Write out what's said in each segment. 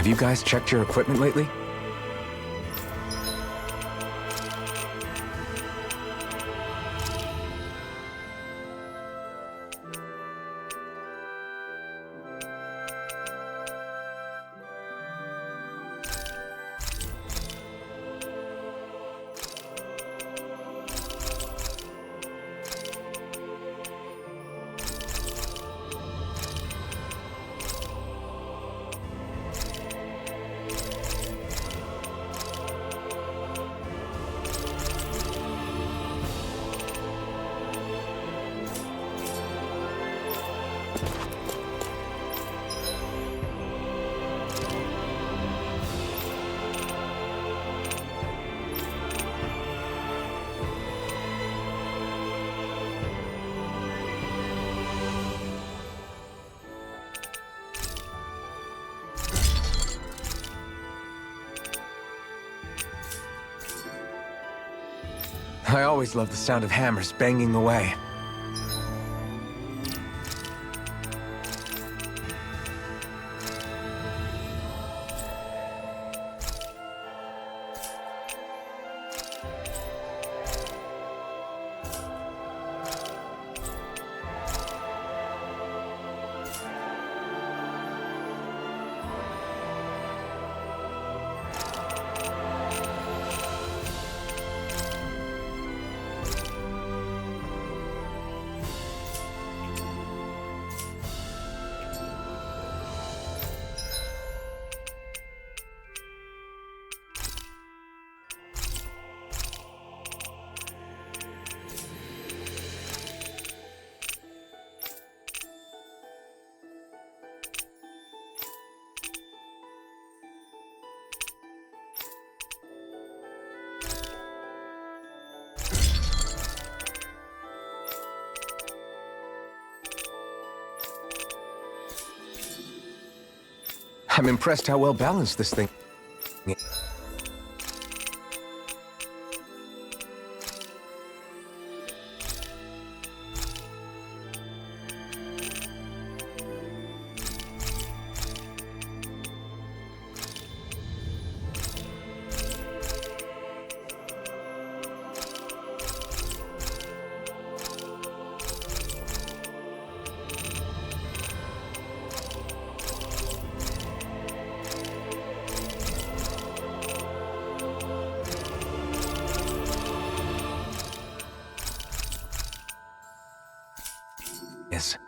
Have you guys checked your equipment lately? I always love the sound of hammers banging away. I'm impressed how well balanced this thing is.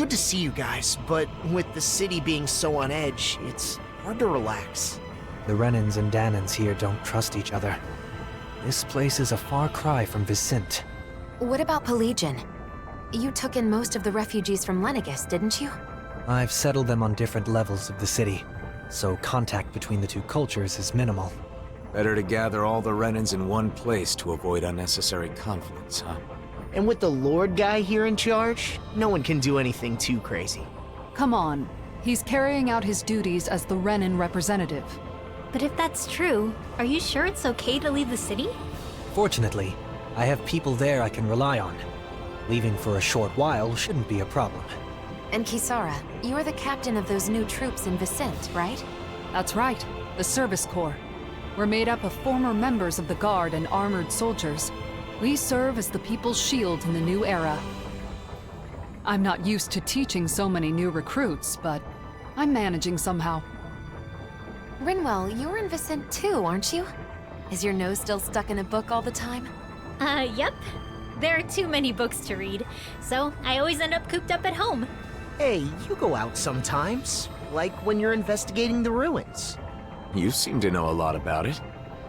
good to see you guys, but with the city being so on edge, it's hard to relax. The Renans and Dahnans here don't trust each other. This place is a far cry from Vicent. What about Pelagian? You took in most of the refugees from Lenegus, didn't you? I've settled them on different levels of the city, so contact between the two cultures is minimal. Better to gather all the Renans in one place to avoid unnecessary conflicts, huh? And with the Lord guy here in charge, no one can do anything too crazy. Come on. He's carrying out his duties as the Renan representative. But if that's true, are you sure it's okay to leave the city? Fortunately, I have people there I can rely on. Leaving for a short while shouldn't be a problem. And Kisara, you're the captain of those new troops in Vicent, right? That's right, the Service Corps. We're made up of former members of the Guard and armored soldiers. We serve as the people's shield in the new era. I'm not used to teaching so many new recruits, but I'm managing somehow. Rinwell, you're in Vicent too, aren't you? Is your nose still stuck in a book all the time? Yep. There are too many books to read, so I always end up cooped up at home. Hey, you go out sometimes, like when you're investigating the ruins. You seem to know a lot about it.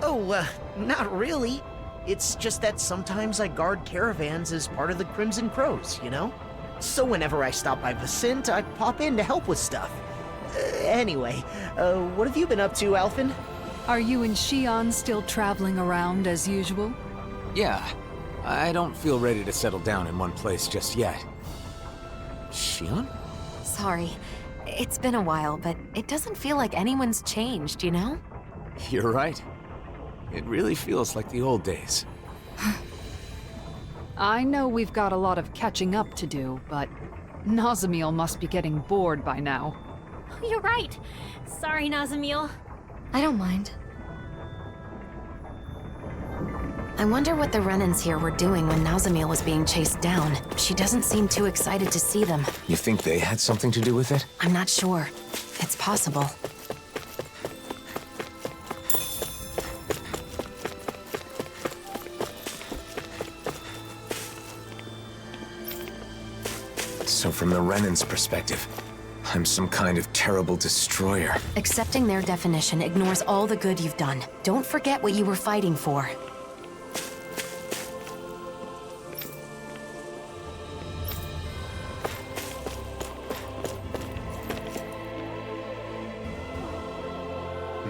Oh, not really. It's just that sometimes I guard caravans as part of the Crimson Crows, you know? So whenever I stop by Vicent, I pop in to help with stuff. Anyway, what have you been up to, Alphen? Are you and Xion still traveling around as usual? Yeah, I don't feel ready to settle down in one place just yet. Xion? Sorry. It's been a while, but it doesn't feel like anyone's changed, you know? You're right. It really feels like the old days. I know we've got a lot of catching up to do, but Nazamil must be getting bored by now. You're right. Sorry, Nazamil. I don't mind. I wonder what the Renans here were doing when Nazamil was being chased down. She doesn't seem too excited to see them. You think they had something to do with it? I'm not sure. It's possible. So from the Renans' perspective, I'm some kind of terrible destroyer. Accepting their definition ignores all the good you've done. Don't forget what you were fighting for.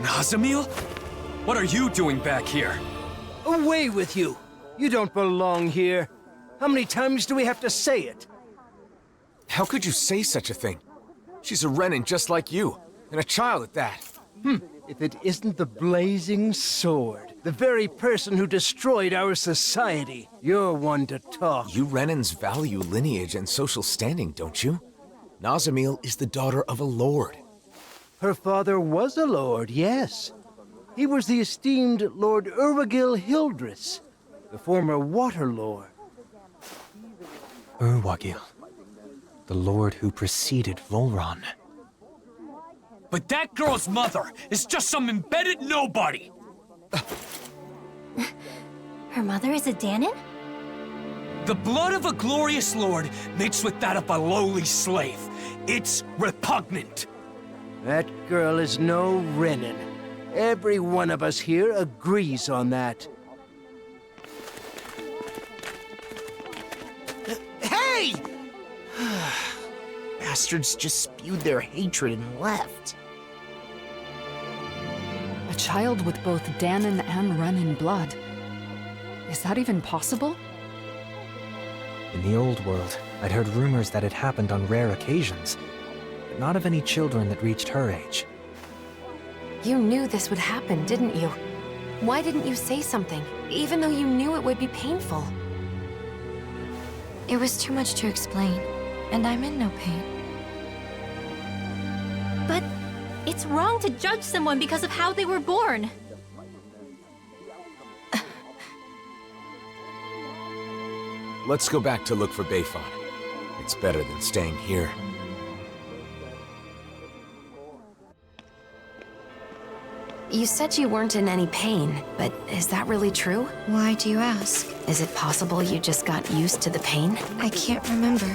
Nazamil? What are you doing back here? Away with you! You don't belong here. How many times do we have to say it? How could you say such a thing? She's a Renan just like you, and a child at that. If it isn't the blazing sword, the very person who destroyed our society, you're one to talk. You Renans value lineage and social standing, don't you? Nazamil is the daughter of a lord. Her father was a lord, yes. He was the esteemed Lord Urwagil Hildress, the former Water Lord. Urwagil, the lord who preceded Volron. But that girl's mother is just some embedded nobody! Her mother is a Dahnan? The blood of a glorious lord mixed with that of a lowly slave. It's repugnant. That girl is no Renan. Every one of us here agrees on that. Hey! Bastards just spewed their hatred and left. A child with both Dahnan and Renan blood. Is that even possible? In the old world, I'd heard rumors that it happened on rare occasions, but not of any children that reached her age. You knew this would happen, didn't you? Why didn't you say something, even though you knew it would be painful? It was too much to explain, and I'm in no pain. But it's wrong to judge someone because of how they were born. Let's go back to look for Bayfon. It's better than staying here. You said you weren't in any pain, but is that really true? Why do you ask? Is it possible you just got used to the pain? I can't remember.